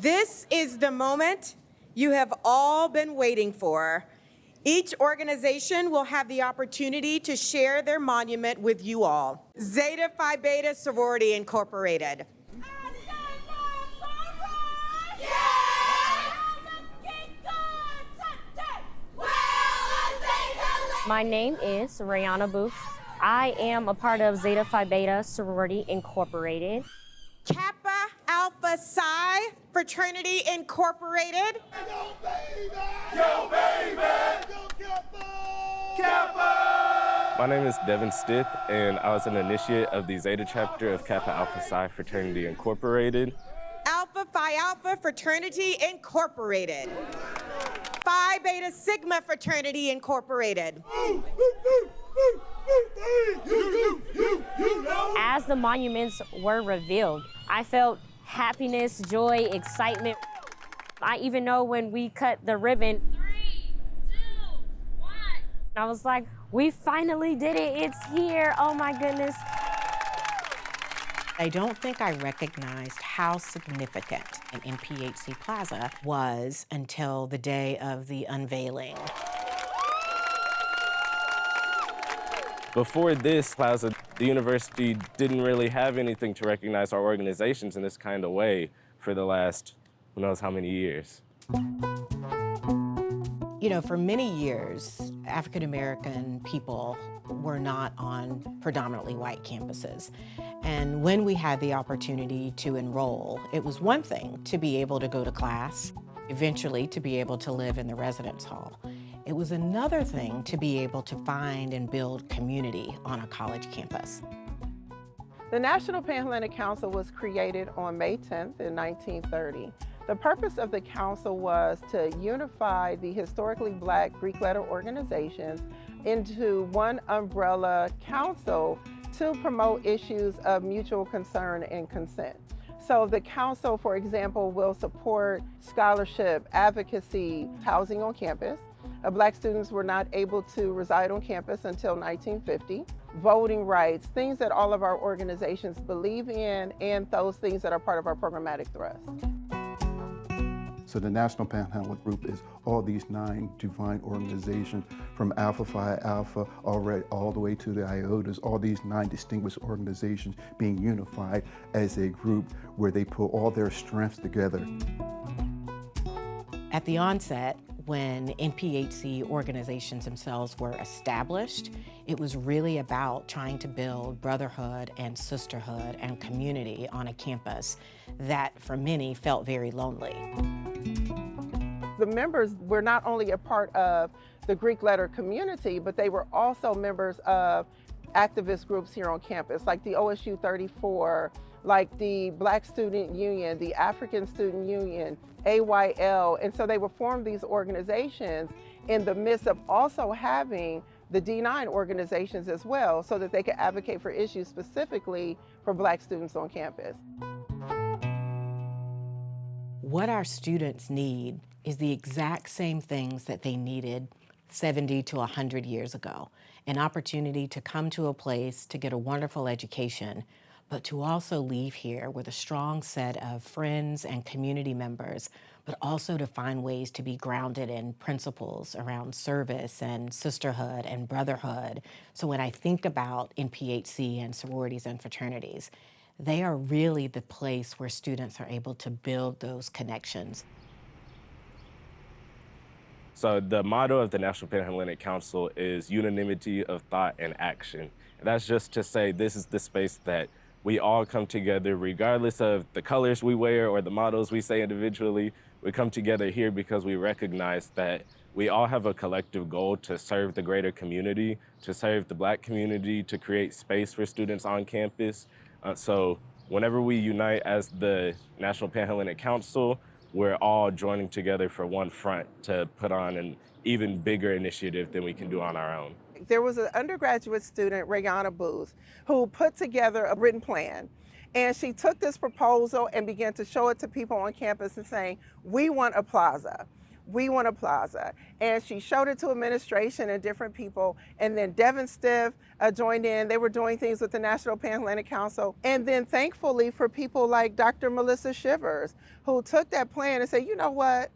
This is the moment you have all been waiting for. Each organization will have the opportunity to share their monument with you all. Zeta Phi Beta Sorority Incorporated. My name is Rihanna Booth. I am a part of Zeta Phi Beta Sorority Incorporated. Kappa Alpha Psi Fraternity Incorporated. Yo, baby! Yo, baby! Yo, Kappa! Kappa! My name is Devin Stith, and I was an initiate of the Zeta chapter of Kappa Alpha Psi Fraternity Incorporated. Alpha Phi Alpha Fraternity Incorporated. Phi Beta Sigma Fraternity Incorporated. As the monuments were revealed, I felt happiness, joy, excitement. I even know when we cut the ribbon, 3, 2, 1. I was like, we finally did it, it's here, oh my goodness. I don't think I recognized how significant an NPHC Plaza was until the day of the unveiling. Before this plaza, the university didn't really have anything to recognize our organizations in this kind of way for the last, who knows how many years. You know, for many years, African American people were not on predominantly white campuses. And when we had the opportunity to enroll, it was one thing to be able to go to class, eventually to be able to live in the residence hall. It was another thing to be able to find and build community on a college campus. The National Panhellenic Council was created on May 10th in 1930. The purpose of the council was to unify the historically Black Greek letter organizations into one umbrella council to promote issues of mutual concern and consent. So the council, for example, will support scholarship, advocacy, housing on campus. Black students were not able to reside on campus until 1950. Voting rights, things that all of our organizations believe in, and those things that are part of our programmatic thrust. So the National Panhellenic Group is all these 9 divine organizations, from Alpha Phi Alpha all the way to the Iotas, all these 9 distinguished organizations being unified as a group where they put all their strengths together. At the onset, when NPHC organizations themselves were established, it was really about trying to build brotherhood and sisterhood and community on a campus that, for many, felt very lonely. The members were not only a part of the Greek letter community, but they were also members of activist groups here on campus, like the OSU 34, like the Black Student Union, the African Student Union, AYL. And so they would form these organizations in the midst of also having the D9 organizations as well, so that they could advocate for issues specifically for Black students on campus. What our students need is the exact same things that they needed 70 to 100 years ago. An opportunity to come to a place to get a wonderful education, but to also leave here with a strong set of friends and community members, but also to find ways to be grounded in principles around service and sisterhood and brotherhood. So when I think about NPHC and sororities and fraternities, they are really the place where students are able to build those connections. So the motto of the National Panhellenic Council is unanimity of thought and action. And that's just to say this is the space that we all come together regardless of the colors we wear or the mottos we say individually. We come together here because we recognize that we all have a collective goal to serve the greater community, to serve the Black community, to create space for students on campus. So whenever we unite as the National Panhellenic Council, we're all joining together for one front to put on an even bigger initiative than we can do on our own. There was an undergraduate student, Rihanna Booth, who put together a written plan. And she took this proposal and began to show it to people on campus and saying, we want a plaza. we want a plaza. And she showed it to administration and different people. And then Devin Stiff joined in. They were doing things with the National Pan-Hellenic Council. And then thankfully for people like Dr. Melissa Shivers, who took that plan and said, you know what?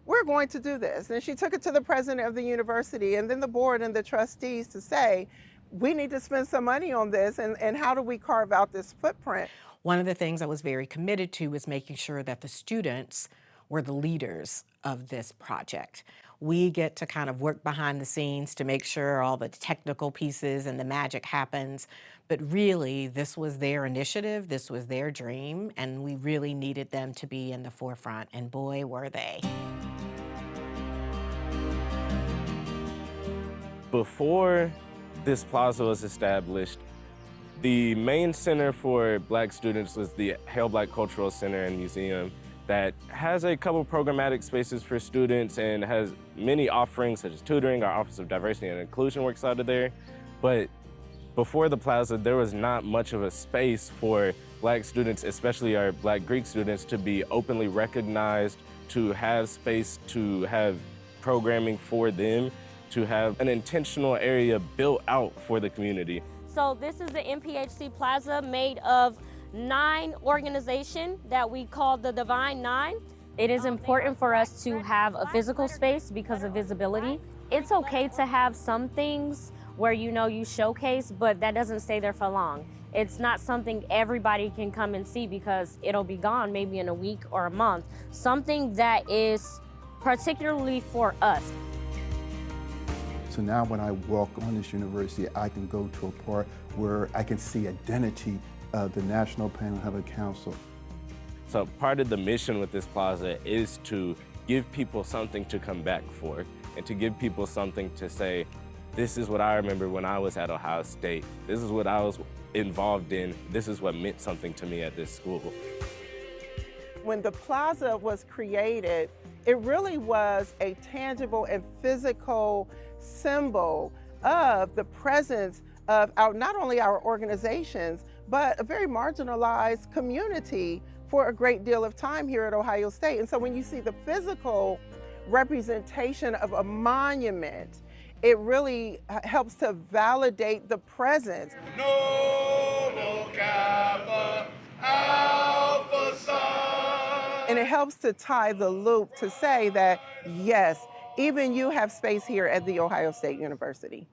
We're going to do this. And she took it to the president of the university and then the board and the trustees to say, we need to spend some money on this, and how do we carve out this footprint? One of the things I was very committed to was making sure that the students were the leaders of this project. We get to kind of work behind the scenes to make sure all the technical pieces and the magic happens, but really this was their initiative, this was their dream, and we really needed them to be in the forefront, and boy, were they. Before this plaza was established, the main center for Black students was the Hale Black Cultural Center and Museum that has a couple programmatic spaces for students and has many offerings such as tutoring. Our Office of Diversity and Inclusion works out of there. But before the plaza, there was not much of a space for Black students, especially our Black Greek students, to be openly recognized, to have space, to have programming for them, to have an intentional area built out for the community. So this is the MPHC Plaza made of 9 organizations that we call the Divine Nine. It is important for us to have a physical space because of visibility. It's okay to have some things where you showcase, but that doesn't stay there for long. It's not something everybody can come and see because it'll be gone maybe in a week or a month. Something that is particularly for us. So now when I walk on this university, I can go to a part where I can see identity of the National Pan-Hellenic Council. So part of the mission with this plaza is to give people something to come back for and to give people something to say, this is what I remember when I was at Ohio State. This is what I was involved in. This is what meant something to me at this school. When the plaza was created, it really was a tangible and physical symbol of the presence of not only our organizations, but a very marginalized community for a great deal of time here at Ohio State. And so when you see the physical representation of a monument, it really helps to validate the presence. Noble Kappa, Alpha Psi. And it helps to tie the loop to say that, yes, even you have space here at The Ohio State University.